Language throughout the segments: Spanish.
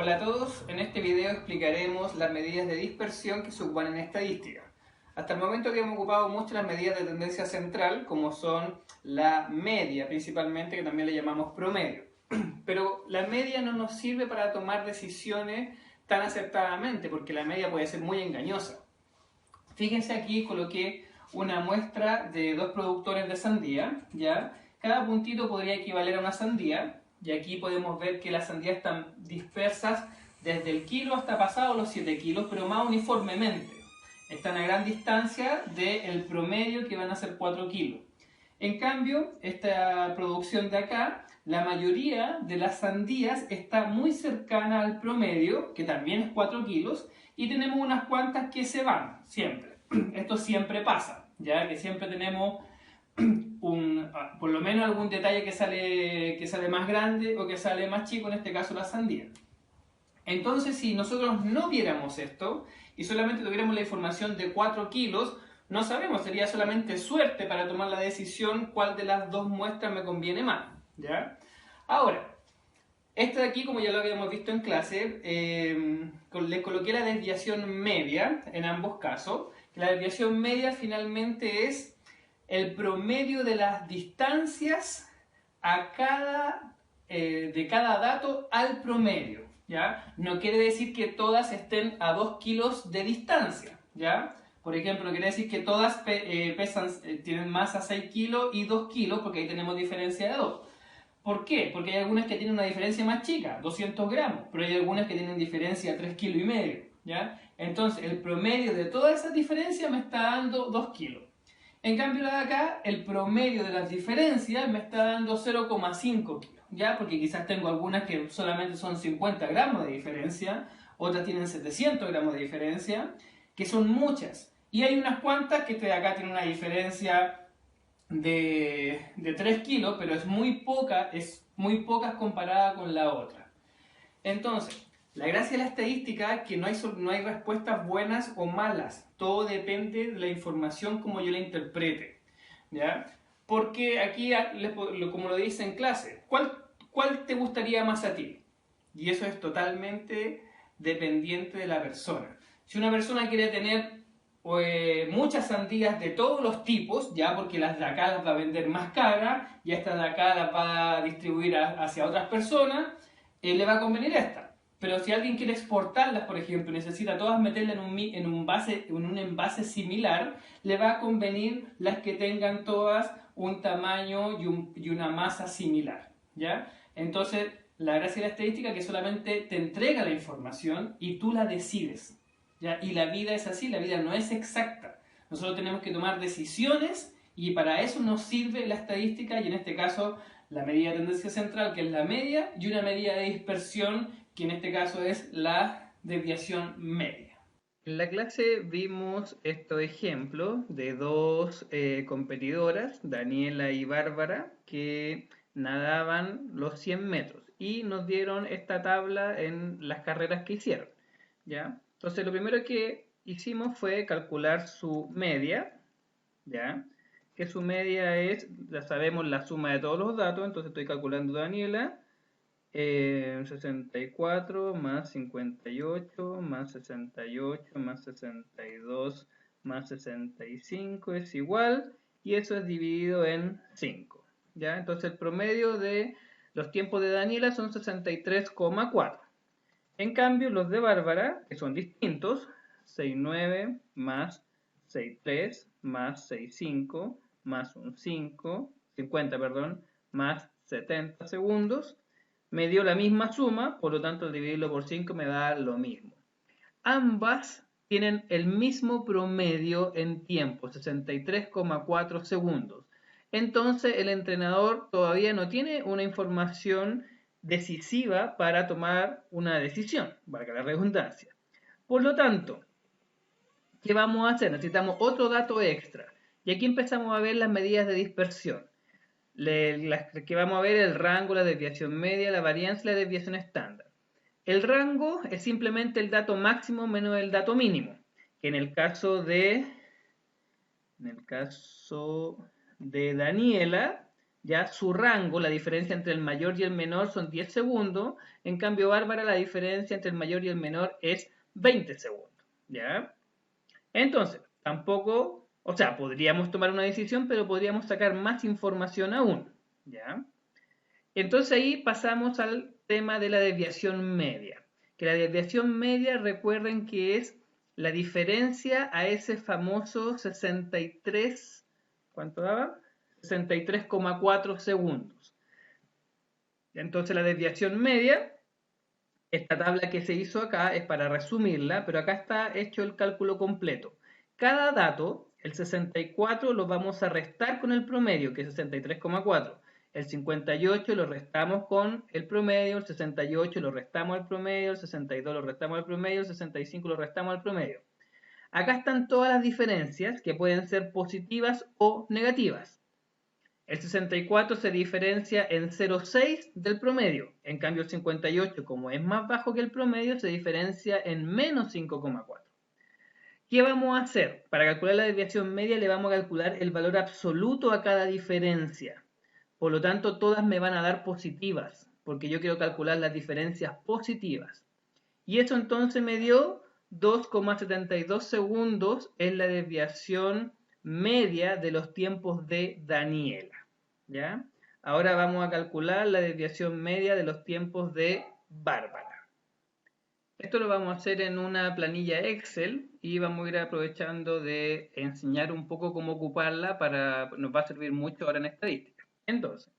Hola a todos, en este video explicaremos las medidas de dispersión que se ocupan en estadística. Hasta el momento habíamos ocupado mucho las medidas de tendencia central, como son la media principalmente, que también le llamamos promedio. Pero la media no nos sirve para tomar decisiones tan acertadamente, porque la media puede ser muy engañosa. Fíjense aquí, coloqué una muestra de dos productores de sandía, ¿ya? Cada puntito podría equivaler a una sandía, y aquí podemos ver que las sandías están dispersas desde el kilo hasta pasados los 7 kilos, pero más uniformemente. Están a gran distancia del promedio, que van a ser 4 kilos. En cambio, esta producción de acá, la mayoría de las sandías está muy cercana al promedio, que también es 4 kilos, y tenemos unas cuantas que se van, siempre. Esto siempre pasa, ya que siempre tenemos por lo menos algún detalle que sale más grande o que sale más chico, en este caso la sandía. Entonces, si nosotros no viéramos esto y solamente tuviéramos la información de 4 kilos, no sabemos, sería solamente suerte para tomar la decisión cuál de las dos muestras me conviene más, ¿ya? Ahora, esta de aquí, como ya lo habíamos visto en clase, les coloqué la desviación media en ambos casos. La desviación media finalmente es el promedio de las distancias de cada dato al promedio, ¿ya? No quiere decir que todas estén a 2 kilos de distancia, ¿ya? Por ejemplo, quiere decir que todas tienen masa 6 kilos y 2 kilos, porque ahí tenemos diferencia de 2. ¿Por qué? Porque hay algunas que tienen una diferencia más chica, 200 gramos, pero hay algunas que tienen diferencia 3,5 kilos, ¿ya? Entonces, el promedio de todas esas diferencias me está dando 2 kilos. En cambio, la de acá, el promedio de las diferencias me está dando 0,5 kilos, ¿ya? Porque quizás tengo algunas que solamente son 50 gramos de diferencia, otras tienen 700 gramos de diferencia, que son muchas. Y hay unas cuantas que de acá tienen una diferencia de 3 kilos, pero es muy poca comparada con la otra. Entonces, la gracia de la estadística es que no hay respuestas buenas o malas. Todo depende de la información como yo la interprete, ¿ya? Porque aquí, como lo dice en clase, ¿cuál te gustaría más a ti? Y eso es totalmente dependiente de la persona. Si una persona quiere tener muchas sandías de todos los tipos, ya, porque las de acá las va a vender más caras y estas de acá las va a distribuir hacia otras personas, le va a convenir esta. Pero si alguien quiere exportarlas, por ejemplo, necesita todas meterlas en un envase similar, le va a convenir las que tengan todas un tamaño y una masa similar, ¿ya? Entonces, la gracia de la estadística es que solamente te entrega la información y tú la decides, ¿ya? Y la vida es así, la vida no es exacta. Nosotros tenemos que tomar decisiones y para eso nos sirve la estadística, y en este caso la medida de tendencia central, que es la media, y una medida de dispersión, que en este caso es la desviación media. En la clase vimos estos ejemplos de dos competidoras, Daniela y Bárbara, que nadaban los 100 metros y nos dieron esta tabla en las carreras que hicieron, ¿ya? Entonces lo primero que hicimos fue calcular su media, ¿ya? Que su media es, ya sabemos, la suma de todos los datos. Entonces estoy calculando Daniela, 64 más 58 más 68 más 62 más 65 es igual, y eso es dividido en 5, ¿ya? Entonces el promedio de los tiempos de Daniela son 63,4. En cambio, los de Bárbara, que son distintos, 6,9 más 6,3 más 6,5 más un 50, perdón, más 70 segundos, me dio la misma suma, por lo tanto al dividirlo por 5 me da lo mismo. Ambas tienen el mismo promedio en tiempo, 63,4 segundos. Entonces el entrenador todavía no tiene una información decisiva para tomar una decisión, valga la redundancia. Por lo tanto, ¿qué vamos a hacer? Necesitamos otro dato extra. Y aquí empezamos a ver las medidas de dispersión. Que vamos a ver el rango, la desviación media, la varianza y la desviación estándar. El rango es simplemente el dato máximo menos el dato mínimo, que en el caso de Daniela, Ya su rango, la diferencia entre el mayor y el menor son 10 segundos. En cambio, Bárbara, la diferencia entre el mayor y el menor es 20 segundos. ¿Ya? Entonces, tampoco, o sea, podríamos tomar una decisión, pero podríamos sacar más información aún. ¿Ya? Entonces ahí pasamos al tema de la desviación media. Que la desviación media, recuerden que es la diferencia a ese famoso 63, ¿cuánto daba? 63,4 segundos. Entonces la desviación media, esta tabla que se hizo acá es para resumirla, pero acá está hecho el cálculo completo. Cada dato, el 64 lo vamos a restar con el promedio, que es 63,4. El 58 lo restamos con el promedio, el 68 lo restamos al promedio, el 62 lo restamos al promedio, el 65 lo restamos al promedio. Acá están todas las diferencias que pueden ser positivas o negativas. El 64 se diferencia en 0,6 del promedio. En cambio, el 58, como es más bajo que el promedio, se diferencia en menos 5,4. ¿Qué vamos a hacer? Para calcular la desviación media le vamos a calcular el valor absoluto a cada diferencia. Por lo tanto, todas me van a dar positivas, porque yo quiero calcular las diferencias positivas. Y eso entonces me dio 2,72 segundos en la desviación media de los tiempos de Daniela. ¿Ya? Ahora vamos a calcular la desviación media de los tiempos de Bárbara. Esto lo vamos a hacer en una planilla Excel y vamos a ir aprovechando de enseñar un poco cómo ocuparla nos va a servir mucho ahora en estadística. Entonces,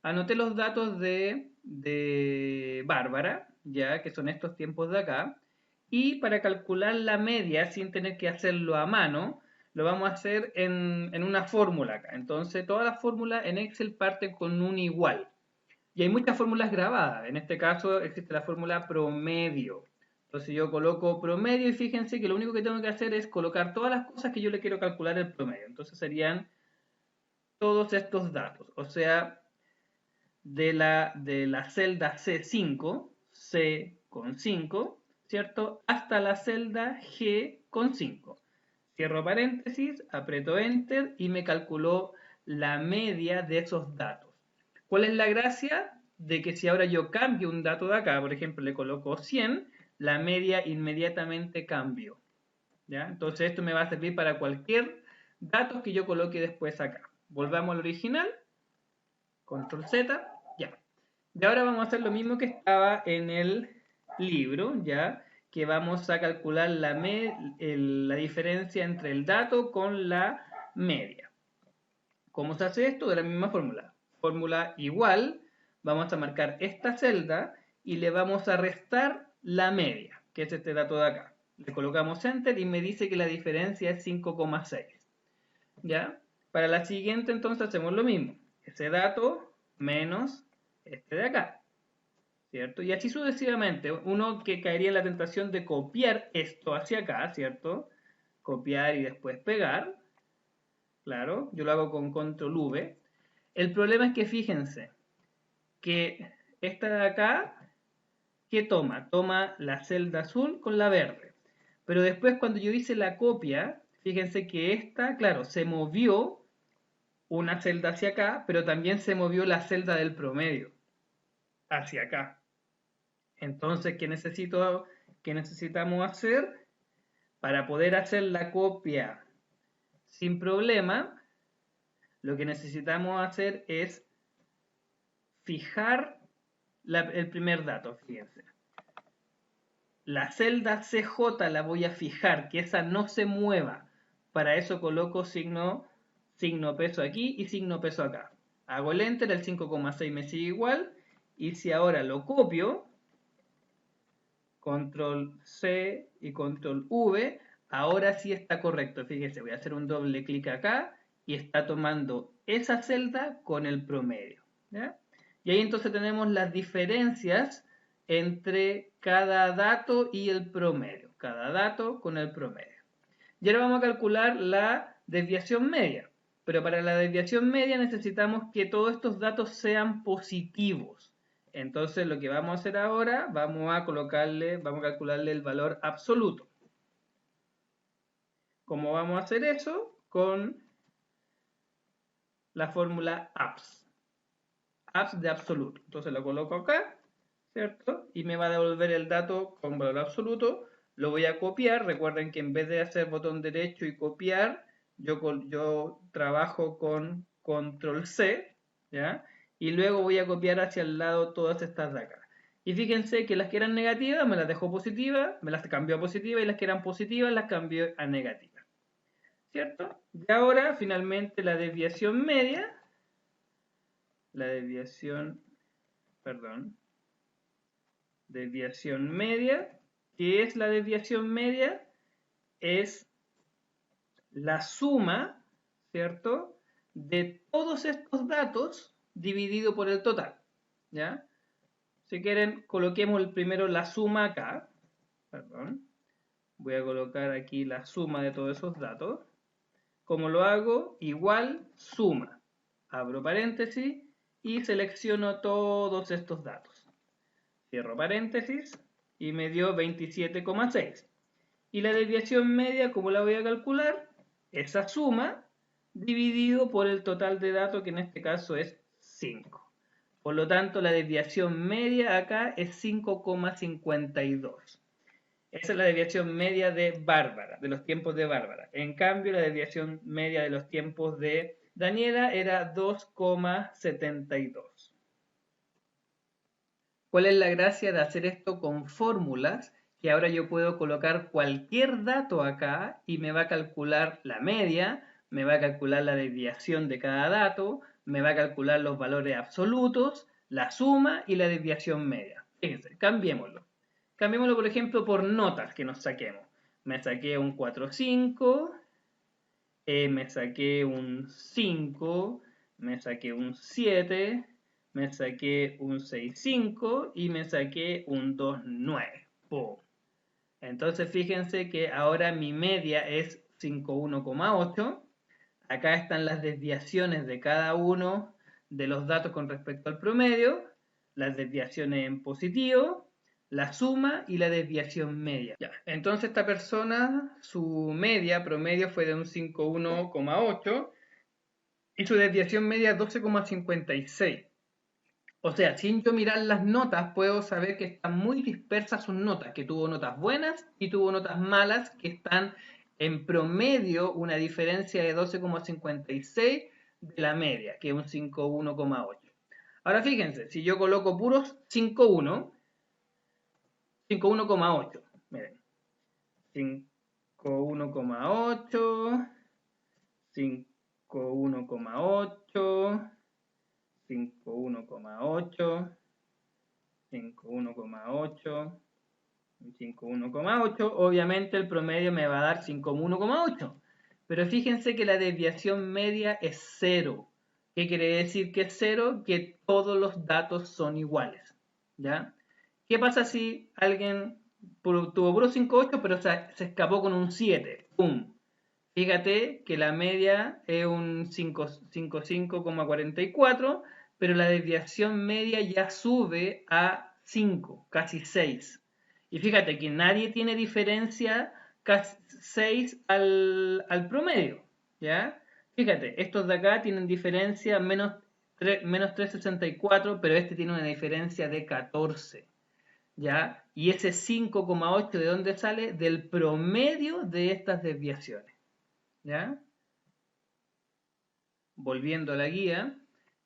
anoté los datos de Bárbara, ya que son estos tiempos de acá, y para calcular la media sin tener que hacerlo a mano, lo vamos a hacer en una fórmula acá. Entonces, todas las fórmulas en Excel parten con un igual. Y hay muchas fórmulas grabadas. En este caso existe la fórmula promedio. Entonces yo coloco promedio y fíjense que lo único que tengo que hacer es colocar todas las cosas que yo le quiero calcular el promedio. Entonces serían todos estos datos. O sea, de la celda C5, C con 5, ¿cierto? Hasta la celda G con 5. Cierro paréntesis, aprieto Enter y me calculó la media de esos datos. ¿Cuál es la gracia? De que si ahora yo cambio un dato de acá, por ejemplo, le coloco 100, la media inmediatamente cambió. ¿Ya? Entonces esto me va a servir para cualquier dato que yo coloque después acá. Volvamos al original, control Z, ya. Y ahora vamos a hacer lo mismo que estaba en el libro, ya, que vamos a calcular la diferencia entre el dato con la media. ¿Cómo se hace esto? De la misma fórmula. Fórmula igual, vamos a marcar esta celda y le vamos a restar la media, que es este dato de acá. Le colocamos Enter y me dice que la diferencia es 5,6. ¿Ya? Para la siguiente entonces hacemos lo mismo. Ese dato menos este de acá. ¿Cierto? Y así sucesivamente. Uno que caería en la tentación de copiar esto hacia acá, ¿cierto? Copiar y después pegar. Claro, yo lo hago con control V. El problema es que fíjense que esta de acá, ¿qué toma? Toma la celda azul con la verde. Pero después cuando yo hice la copia, fíjense que esta, claro, se movió una celda hacia acá, pero también se movió la celda del promedio hacia acá. Entonces, ¿qué necesitamos hacer? Para poder hacer la copia sin problema, lo que necesitamos hacer es fijar el primer dato, fíjense. La celda CJ la voy a fijar, que esa no se mueva. Para eso coloco signo peso aquí y signo peso acá. Hago el Enter, el 5,6 me sigue igual. Y si ahora lo copio, control C y control V, ahora sí está correcto. Fíjense, voy a hacer un doble clic acá y está tomando esa celda con el promedio. ¿Ya? Y ahí entonces tenemos las diferencias entre cada dato y el promedio. Cada dato con el promedio. Y ahora vamos a calcular la desviación media. Pero para la desviación media necesitamos que todos estos datos sean positivos. Entonces lo que vamos a hacer ahora, vamos a calcularle el valor absoluto. ¿Cómo vamos a hacer eso? Con la fórmula APS. abs de absoluto. Entonces lo coloco acá, ¿cierto? Y me va a devolver el dato con valor absoluto. Lo voy a copiar. Recuerden que en vez de hacer botón derecho y copiar, yo trabajo con control C, ¿ya? Y luego voy a copiar hacia el lado todas estas de acá. Y fíjense que las que eran negativas me las dejó positivas, me las cambió a positivas, y las que eran positivas las cambió a negativas, ¿cierto? Y ahora finalmente la desviación media, desviación media, ¿qué es la desviación media? Es la suma, ¿cierto?, de todos estos datos dividido por el total, ¿ya? Si quieren, coloquemos primero la suma acá, perdón, voy a colocar aquí la suma de todos esos datos. ¿Cómo lo hago? Igual suma, abro paréntesis y selecciono todos estos datos. Cierro paréntesis y me dio 27,6. Y la desviación media, ¿cómo la voy a calcular? Esa suma dividido por el total de datos, que en este caso es 5. Por lo tanto, la desviación media acá es 5,52. Esa es la desviación media de Bárbara, de los tiempos de Bárbara. En cambio, la desviación media de los tiempos de Daniela era 2,72. ¿Cuál es la gracia de hacer esto con fórmulas? Que ahora yo puedo colocar cualquier dato acá y me va a calcular la media, me va a calcular la desviación de cada dato, me va a calcular los valores absolutos, la suma y la desviación media. Fíjense, cambiémoslo. Cambiémoslo, por ejemplo, por notas que nos saquemos. Me saqué un 4,5, me saqué un 5, me saqué un 7, me saqué un 6,5 y me saqué un 2,9. ¡Pum! Entonces fíjense que ahora mi media es 5,1,8. Acá están las desviaciones de cada uno de los datos con respecto al promedio, las desviaciones en positivo, la suma y la desviación media. Ya. Entonces esta persona, su media promedio fue de un 5,1,8 y su desviación media 12,56. O sea, sin yo mirar las notas, puedo saber que están muy dispersas sus notas, que tuvo notas buenas y tuvo notas malas, que están en promedio una diferencia de 12,56 de la media, que es un 5,1,8. Ahora fíjense, si yo coloco puros 5,1, 5,1,8, miren, 5,1,8, 5,1,8, 5,1,8, 5,1,8, 5,1,8, obviamente el promedio me va a dar 5,1,8. Pero fíjense que la desviación media es 0. ¿Qué quiere decir que es 0? Que todos los datos son iguales, ¿ya? ¿Qué pasa si alguien tuvo puro 5,8 pero se escapó con un 7? ¡Pum! Fíjate que la media es un 55,44, pero la desviación media ya sube a 5, casi 6. Y fíjate que nadie tiene diferencia casi 6 al promedio, ¿ya? Fíjate, estos de acá tienen diferencia menos 3,64, pero este tiene una diferencia de 14, ¿ya? Y ese 5,8, ¿de dónde sale? Del promedio de estas desviaciones, ¿ya? Volviendo a la guía,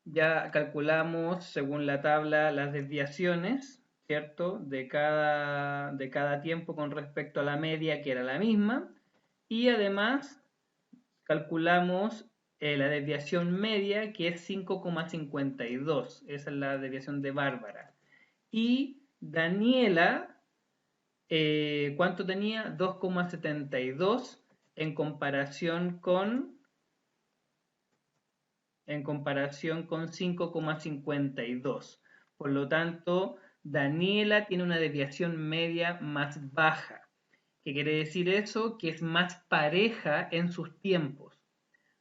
ya calculamos según la tabla las desviaciones, ¿cierto? De cada tiempo con respecto a la media, que era la misma, y además calculamos la desviación media, que es 5,52. Esa es la desviación de Bárbara. Y Daniela, ¿cuánto tenía? 2,72 en comparación con 5,52. Por lo tanto, Daniela tiene una desviación media más baja. ¿Qué quiere decir eso? Que es más pareja en sus tiempos,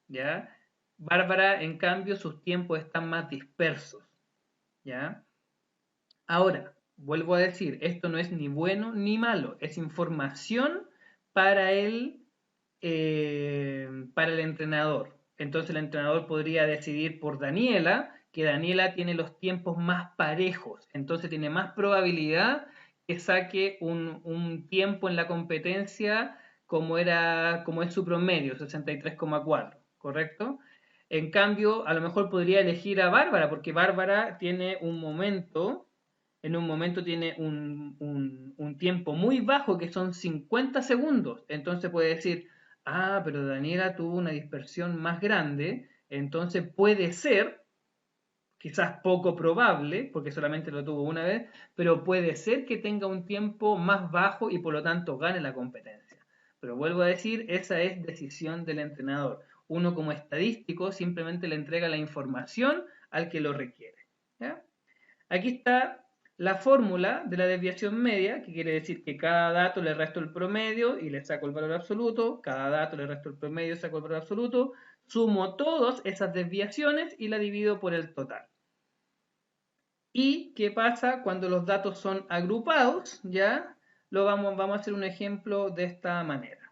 ¿ya? Bárbara, en cambio, sus tiempos están más dispersos, ¿ya? Ahora, vuelvo a decir, esto no es ni bueno ni malo, es información para para el entrenador. Entonces el entrenador podría decidir por Daniela, que Daniela tiene los tiempos más parejos, entonces tiene más probabilidad que saque un tiempo en la competencia como es su promedio, 63,4, ¿correcto? En cambio, a lo mejor podría elegir a Bárbara, porque Bárbara tiene un momento, en un momento tiene un tiempo muy bajo, que son 50 segundos. Entonces puede decir, ah, pero Daniela tuvo una dispersión más grande, entonces puede ser, quizás poco probable, porque solamente lo tuvo una vez, pero puede ser que tenga un tiempo más bajo y por lo tanto gane la competencia. Pero vuelvo a decir, esa es decisión del entrenador. Uno como estadístico simplemente le entrega la información al que lo requiere. ¿Ya? Aquí está la fórmula de la desviación media, que quiere decir que cada dato le resto el promedio y le saco el valor absoluto, cada dato le resto el promedio y saco el valor absoluto, sumo todas esas desviaciones y la divido por el total. ¿Y qué pasa cuando los datos son agrupados? ¿Ya? Vamos a hacer un ejemplo de esta manera.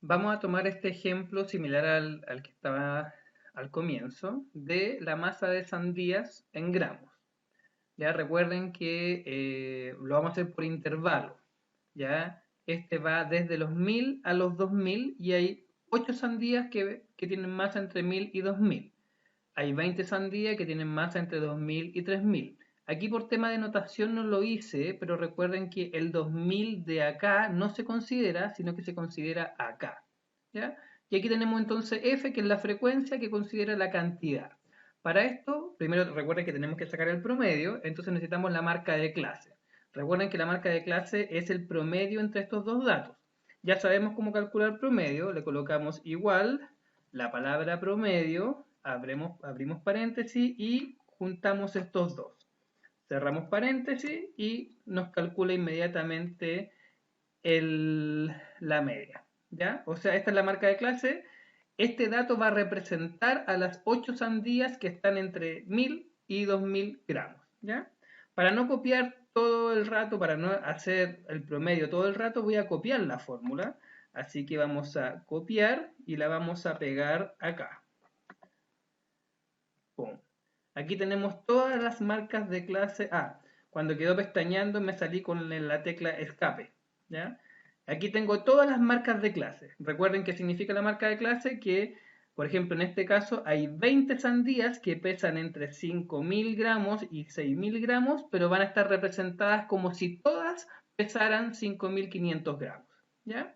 Vamos a tomar este ejemplo similar al que estaba al comienzo, de la masa de sandías en gramos. Ya recuerden que lo vamos a hacer por intervalo. ¿Ya? Este va desde los 1000 a los 2000 y hay 8 sandías que tienen masa entre 1000 y 2000. Hay 20 sandías que tienen masa entre 2000 y 3000. Aquí por tema de notación no lo hice, pero recuerden que el 2000 de acá no se considera, sino que se considera acá. ¿Ya? Y aquí tenemos entonces F, que es la frecuencia que considera la cantidad. Para esto, primero recuerden que tenemos que sacar el promedio, entonces necesitamos la marca de clase. Recuerden que la marca de clase es el promedio entre estos dos datos. Ya sabemos cómo calcular el promedio, le colocamos igual la palabra promedio, abrimos paréntesis y juntamos estos dos. Cerramos paréntesis y nos calcula inmediatamente la media. ¿Ya? O sea, esta es la marca de clase. Este dato va a representar a las 8 sandías que están entre 1000 y 2000 gramos. ¿Ya? Para no copiar todo el rato, para no hacer el promedio todo el rato, voy a copiar la fórmula. Así que vamos a copiar y la vamos a pegar acá. Pum. Aquí tenemos todas las marcas de clase A. Cuando quedó pestañeando me salí con la tecla escape. ¿Ya? Aquí tengo todas las marcas de clase. Recuerden qué significa la marca de clase, que por ejemplo en este caso hay 20 sandías que pesan entre 5000 gramos y 6000 gramos, pero van a estar representadas como si todas pesaran 5500 gramos. ¿Ya?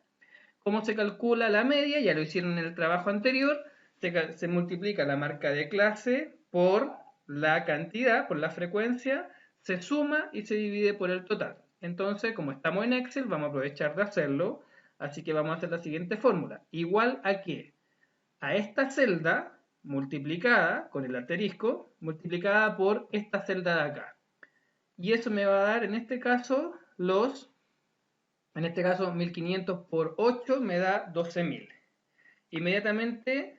¿Cómo se calcula la media? Ya lo hicieron en el trabajo anterior. Se multiplica la marca de clase por la cantidad, por la frecuencia, se suma y se divide por el total. Entonces, como estamos en Excel, vamos a aprovechar de hacerlo. Así que vamos a hacer la siguiente fórmula. Igual a qué? A esta celda multiplicada con el asterisco, multiplicada por esta celda de acá. Y eso me va a dar, en este caso, 1500 por 8 me da 12.000. Inmediatamente,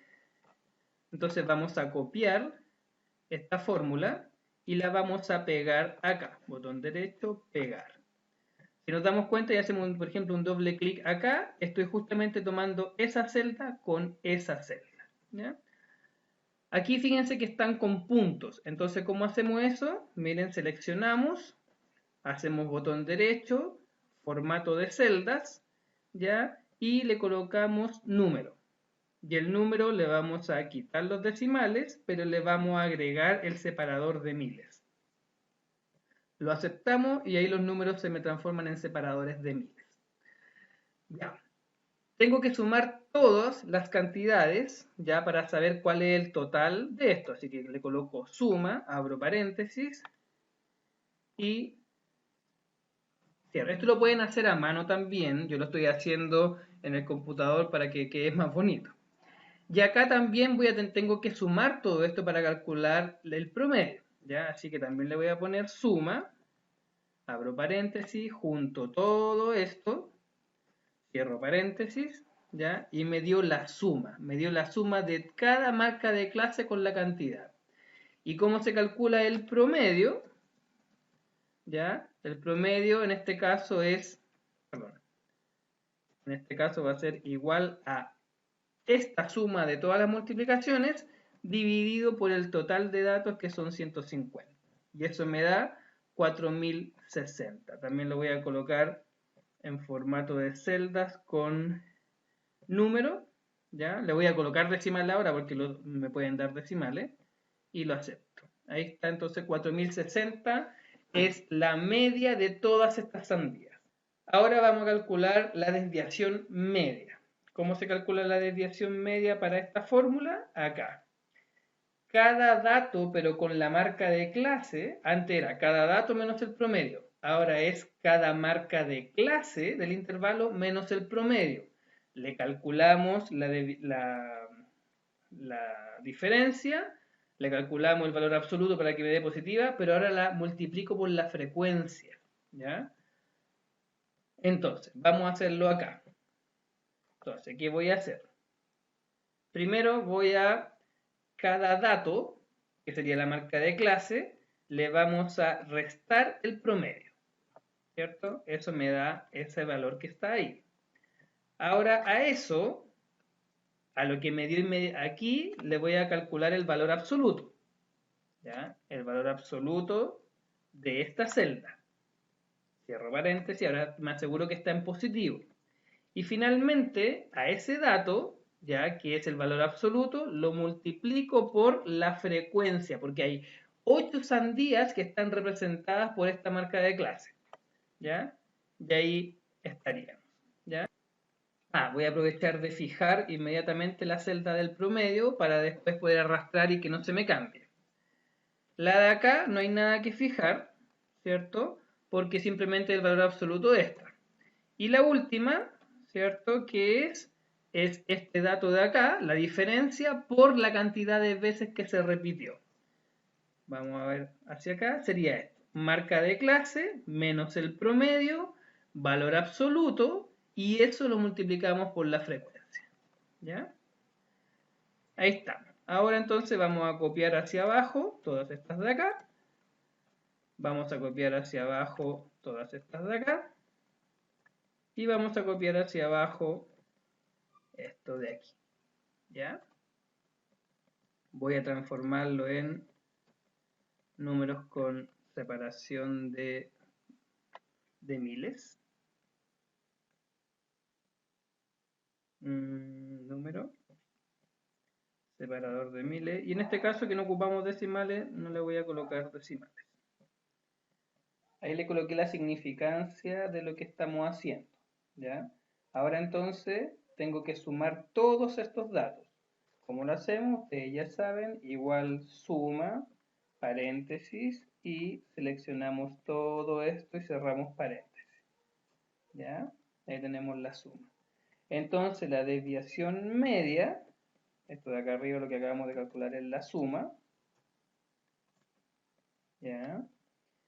entonces vamos a copiar esta fórmula y la vamos a pegar acá. Botón derecho, pegar. Si nos damos cuenta y hacemos, por ejemplo, un doble clic acá, estoy justamente tomando esa celda con esa celda. ¿Ya? Aquí fíjense que están con puntos. Entonces, ¿cómo hacemos eso? Miren, seleccionamos, hacemos botón derecho, formato de celdas, ¿ya? Y le colocamos número. Y el número le vamos a quitar los decimales, pero le vamos a agregar el separador de miles. Lo aceptamos y ahí los números se me transforman en separadores de miles. Ya. Tengo que sumar todas las cantidades, ya, para saber cuál es el total de esto. Así que le coloco suma, abro paréntesis y cierro. Esto lo pueden hacer a mano también. Yo lo estoy haciendo en el computador para que quede más bonito. Y acá también tengo que sumar todo esto para calcular el promedio, ¿ya? Así que también le voy a poner suma, abro paréntesis, junto todo esto, cierro paréntesis, ¿ya? Y me dio la suma de cada marca de clase con la cantidad. ¿Y cómo se calcula el promedio? ¿Ya? El promedio en este caso va a ser igual a esta suma de todas las multiplicaciones dividido por el total de datos, que son 150. Y eso me da 4060. También lo voy a colocar en formato de celdas con número. ¿Ya? Le voy a colocar decimal ahora porque me pueden dar decimales. Y lo acepto. Ahí está, entonces 4060 es la media de todas estas sandías. Ahora vamos a calcular la desviación media. ¿Cómo se calcula la desviación media para esta fórmula? Acá. Cada dato, pero con la marca de clase, antes era cada dato menos el promedio. Ahora es cada marca de clase del intervalo menos el promedio. Le calculamos la diferencia, le calculamos el valor absoluto para que me dé positiva, pero ahora la multiplico por la frecuencia. ¿Ya? Entonces, vamos a hacerlo acá. Entonces, ¿qué voy a hacer? Primero voy a cada dato, que sería la marca de clase, le vamos a restar el promedio. ¿Cierto? Eso me da ese valor que está ahí. Ahora a eso, a lo que me dio aquí, le voy a calcular el valor absoluto. ¿Ya? El valor absoluto de esta celda. Cierro paréntesis, ahora me aseguro que está en positivo. Y finalmente, a ese dato, ya que es el valor absoluto, lo multiplico por la frecuencia, porque hay 8 sandías que están representadas por esta marca de clase. ¿Ya? Y ahí estaríamos. ¿Ya? Voy a aprovechar de fijar inmediatamente la celda del promedio para después poder arrastrar y que no se me cambie. La de acá no hay nada que fijar, ¿cierto? Porque simplemente el valor absoluto de esta. Y la última, ¿cierto? Que es este dato de acá, la diferencia por la cantidad de veces que se repitió. Vamos a ver hacia acá, sería esto. Marca de clase menos el promedio, valor absoluto, y eso lo multiplicamos por la frecuencia. ¿Ya? Ahí está. Ahora entonces vamos a copiar hacia abajo todas estas de acá. Vamos a copiar hacia abajo todas estas de acá. Y vamos a copiar hacia abajo esto de aquí. ¿Ya? Voy a transformarlo en números con separación de miles. Número, separador de miles. Y en este caso que no ocupamos decimales, no le voy a colocar decimales. Ahí le coloqué la significancia de lo que estamos haciendo. ¿Ya? Ahora entonces tengo que sumar todos estos datos. ¿Cómo lo hacemos? Ustedes ya saben, igual suma, paréntesis, y seleccionamos todo esto y cerramos paréntesis. ¿Ya? Ahí tenemos la suma. Entonces la desviación media, esto de acá arriba lo que acabamos de calcular es la suma. ¿Ya?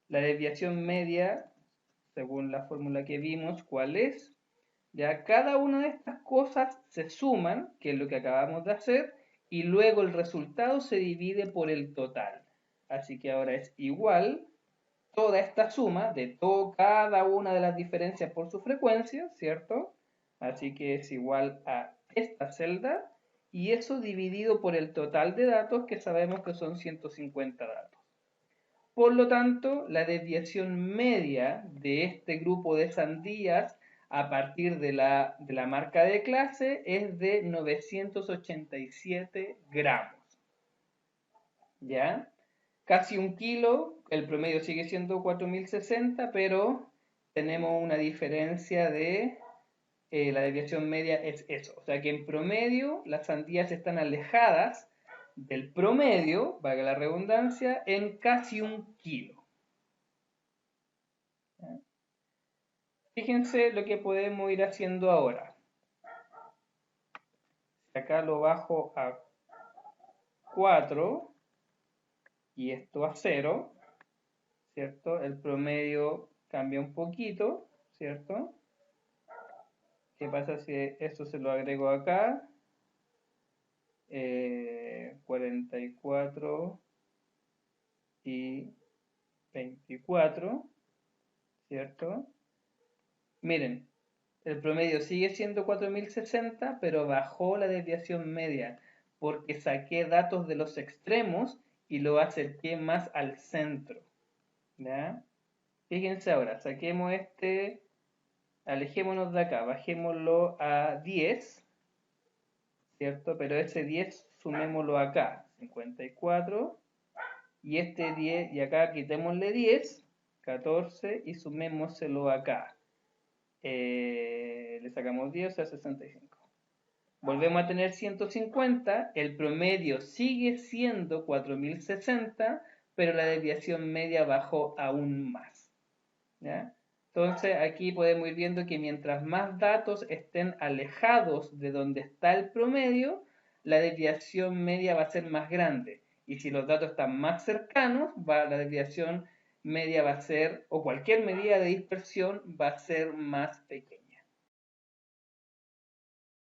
La desviación media, según la fórmula que vimos, ¿cuál es? Ya cada una de estas cosas se suman, que es lo que acabamos de hacer, y luego el resultado se divide por el total. Así que ahora es igual toda esta suma de cada una de las diferencias por su frecuencia, ¿cierto? Así que es igual a esta celda y eso dividido por el total de datos que sabemos que son 150 datos. Por lo tanto, la desviación media de este grupo de sandías a partir de la marca de clase es de 987 gramos. ¿Ya? Casi un kilo, el promedio sigue siendo 4060, pero tenemos una diferencia de la desviación media es eso. O sea que en promedio las sandías están alejadas del promedio, valga la redundancia, en casi un kilo. ¿Ya? Fíjense lo que podemos ir haciendo ahora. Acá lo bajo a 4 y esto a 0, ¿cierto? El promedio cambia un poquito, ¿cierto? ¿Qué pasa si esto se lo agrego acá? 44 y 24, ¿cierto? Miren, el promedio sigue siendo 4060, pero bajó la desviación media. porque saqué datos de los extremos y lo acerqué más al centro. ¿Ya? Fíjense ahora, saquemos este, alejémonos de acá, bajémoslo a 10, ¿cierto? Pero ese 10 sumémoslo acá, 54, y este 10, y acá quitémosle 10, 14, y sumémoselo acá. Le sacamos 10, o sea 65. Volvemos a tener 150, el promedio sigue siendo 4060, pero la desviación media bajó aún más. ¿Ya? Entonces aquí podemos ir viendo que mientras más datos estén alejados de donde está el promedio, la desviación media va a ser más grande. Y si los datos están más cercanos, la desviación media va a ser, o cualquier medida de dispersión va a ser más pequeña.